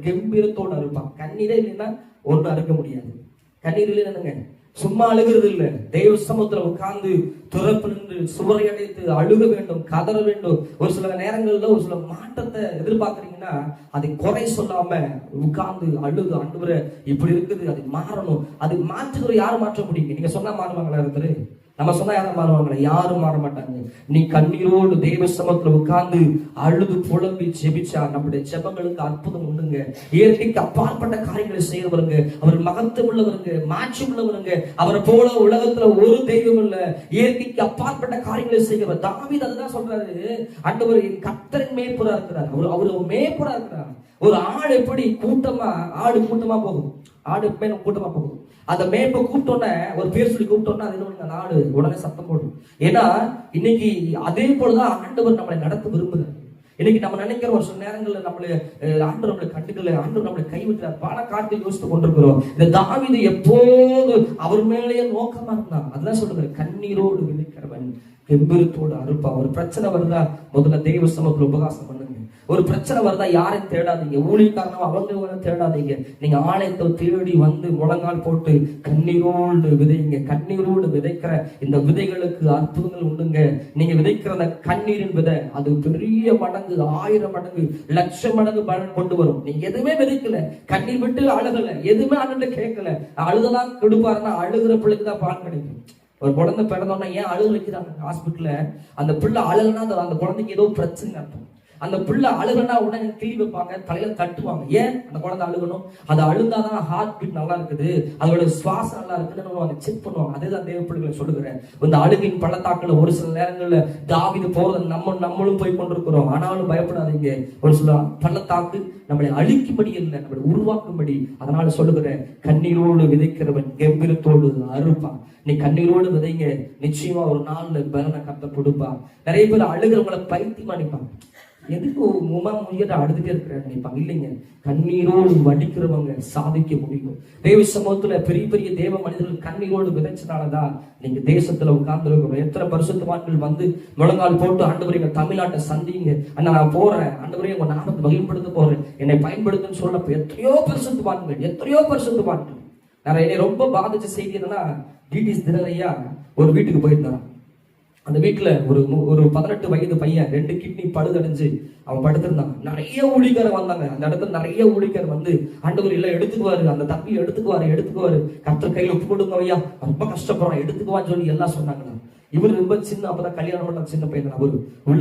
கம்பீரத்தோடு அறுப்பான். கண்ணீரே இல்லைன்னா ஒன்றும் அறுக்க முடியாது. கண்ணீர் இல்லைன்னு சும்மா அழுகிறது இல்லை. தெய்வ சமூகத்துல உட்கார்ந்து துறப்பு நின்று சுவரை அடைத்து அழுக வேண்டும், கதற வேண்டும். ஒரு சில நேரங்கள்ல ஒரு சில மாற்றத்தை எதிர்பார்க்கறீங்கன்னா அதை குறை சொல்லாம உட்கார்ந்து அழுது, ஆண்டவரே இப்படி இருக்குது, அது மாறணும். அது மாற்றுகிற யாரும் மாற்ற முடியுங்க? நீங்க சொன்னா மாறுவாங்களா? ஒருத்தர் நம்ம சொன்னா யாரும் மாறுவாங்களா? யாரும் மாற மாட்டாங்க. நீ கண்ணீரோடு தெய்வ சமூகத்துல உட்கார்ந்து அழுது புலம்பி ஜெபிச்சா நம்முடைய ஜெபங்களுக்கு அற்புதம் உண்டுங்க. இயற்கைக்கு அப்பாற்பட்ட காரியங்களை செய்யறவருங்க, அவர் மகத்துவம் உள்ளவருங்க, மாற்றி உள்ளவருங்க. அவரை போல உலகத்துல ஒரு தெய்வம் இல்ல. இயற்கைக்கு அப்பாற்பட்ட காரியங்களை செய்கிறவர். தாவீது அதுதான் சொல்றாரு, ஆண்டவர் என் கர்த்தரின் மேய்ப்பரா இருக்கிறார். அவர் மேய்ப்பரா இருக்கிறார். ஒரு ஆடு எப்படி ஆடு கூட்டமா போகும், ஆடு கூட்டமா போகும். அந்த மேய்ப்பை கூப்பிட்டோன்னே, ஒரு பேர் சொல்லி கூப்பிட்டோன்னா அது என்ன, ஆடு உடனே சத்தம் போடும். ஏன்னா இன்னைக்கு அதே போலதான் ஆண்டவர் நம்மளை நடத்த விரும்புகிறார். இன்னைக்கு நம்ம நினைக்கிற ஒரு சில நேரங்கள்ல ஆண்டவர் நம்மளை கண்டுக்கல, ஆண்டவர் நம்மளை கைவிட்டார், பல காட்டு யோசித்து கொண்டிருக்கிறோம். இந்த தாவீது எப்போது அவர் மேலேயே நோக்கமா இருந்தான். அதெல்லாம் சொல்லுங்க, கண்ணீரோடு விதைக்கிறவன் கெம்பீரத்தோடு அறுப்பான். ஒரு பிரச்சனை வருதா, முதல்ல தெய்வ சமூகத்துல உபகாசம் பண்ணுங்க. ஒரு பிரச்சனை வருதா, யாரையும் தேடாதீங்க, ஊழியக்காரனோ அவங்க தேடாதீங்க. நீங்க ஆலயத்தை தேடி வந்து முழங்கால் போட்டு கண்ணீரோடு விதைங்க. கண்ணீரோடு விதைக்கிற இந்த விதைகளுக்கு அற்புதங்கள் உண்டுங்க. நீங்க விதைக்கிற அந்த கண்ணீரின் விதை அது பெரிய மடங்கு, 1000 மடங்கு, 1,00,000 மடங்கு பலன் கொண்டு வரும். நீங்க எதுவுமே விதைக்கல, கண்ணீர் விட்டு அழுகல, எதுவுமே அண்ணன் கேட்கல, அழுதெல்லாம் கொடுப்பாருன்னா அழுகிற பிள்ளைக்கு தான் பலன் கிடைக்கும். ஒரு குழந்தை பிறந்தோன்னா ஏன் அழுக வைக்கிறாங்க ஹாஸ்பிட்டல்ல? அந்த பிள்ளை அழுகுனா அந்த குழந்தைக்கு ஏதோ பிரச்சனை அர்த்தம். அந்த பிள்ளை அழுகுனா உடனே கிளி வைப்பாங்க, தலையில தட்டுவாங்க. ஏன் அந்த குழந்தை அழுகணும்? அது அழுந்தாதான் ஹார்ட் பீட் நல்லா இருக்குது, அதோட சுவாசம் நல்லா இருக்குன்னு செக் பண்ணுவாங்க. அதேதான் தேவ பிள்ளைகளை சொல்லுகிறேன். இந்த அழுகின் பள்ளத்தாக்குல ஒரு சில நேரங்கள்ல தாவீது போறது நம்மளும் போய் கொண்டிருக்கிறோம். ஆனாலும் பயப்படாதீங்க. ஒரு சில பள்ளத்தாக்கு நம்மளை அழிக்கும்படி இல்லை, நம்மளை உருவாக்கும்படி. அதனால சொல்லுகிறேன், கண்ணீரோடு விதைக்கிறவன் கெம்பீரத்தோடு அறுப்பான். நீ கண்ணீரோடு விதைங்க, நிச்சயமா ஒரு நாள்ல பலனை கர்த்தர் கொடுப்பான். நிறைய பேர் அழுகிறவங்களை பைத்தியமா நினைப்பாங்க. எதுக்கு முயற்சி அழுதுட்டே இருக்கிறாங்க நினைப்பாங்க. இல்லைங்க, கண்ணீரோடு வடிக்கிறவங்க சாதிக்க முடியும். தேவ சமூகத்துல பெரிய பெரிய தேவ மனிதர்கள் கண்ணீரோடு விதைச்சனாலதான் நீங்க தேசத்துல உட்கார்ந்து இருக்கிறோம். எத்தனை பரிசுத்தவான்கள் வந்து முழங்கால் போட்டு, ஆண்டவரே எங்க தமிழ்நாட்டை சந்திங்க, அண்ணா நான் போறேன், ஆண்டவரே உங்க நாமத்தை வகைப்படுத்த போறேன், என்னை பயன்படுத்துன்னு சொல்லப்ப எத்தனையோ பரிசுத்தவான்கள். நான் என்னை ரொம்ப பாதிச்ச செய்தி என்னன்னா, டிடிஎஸ் தினரையா ஒரு வீட்டுக்கு போயிருந்தான். அந்த வீட்டுல ஒரு 18 வயது பையன் 2 கிட்னி பழுதடைஞ்சு அவன் படுத்திருந்தான். நிறைய ஊழியக்காரர் வந்தாங்க. அந்த இடத்துல நிறைய ஊழியக்காரர் வந்து, ஆண்டவர் இல்ல எடுத்துக்குவாரு, அந்த தம்பி எடுத்துக்குவாரு, கர்த்தர் கையில ஒப்பு கொடுங்க ஐயா, ரொம்ப கஷ்டப்படுறான், எடுத்துக்குவான்னு சொல்லி எல்லாம் சொன்னாங்க. இவரு ரொம்ப சின்ன, அப்பதான் கல்யாணம் பண்ண சின்ன பையன். அவரு உள்ள